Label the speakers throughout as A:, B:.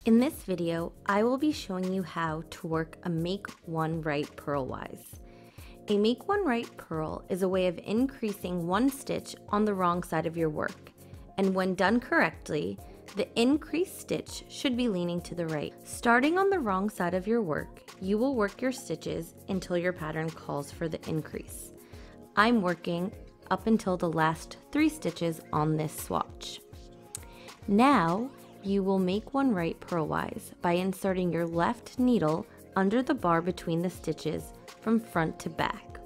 A: In this video, I will be showing you how to work a Make One Right purlwise. A Make One Right purl is a way of increasing one stitch on the wrong side of your work, and when done correctly, the increased stitch should be leaning to the right. Starting on the wrong side of your work, you will work your stitches until your pattern calls for the increase. I'm working up until the last 3 stitches on this swatch. Now, you will make one right purlwise by inserting your left needle under the bar between the stitches from front to back.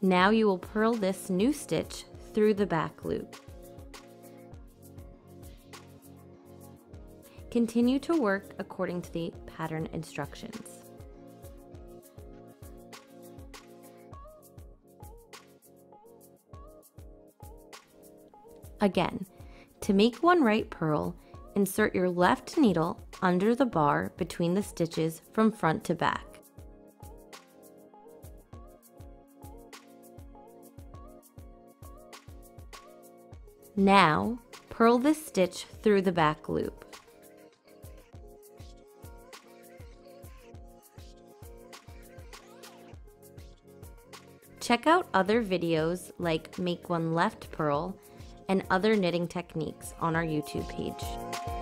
A: Now you will purl this new stitch through the back loop. Continue to work according to the pattern instructions. Again, to make one right purl, insert your left needle under the bar between the stitches from front to back. Now, purl this stitch through the back loop. Check out other videos like Make One Left Purl and other knitting techniques on our YouTube page.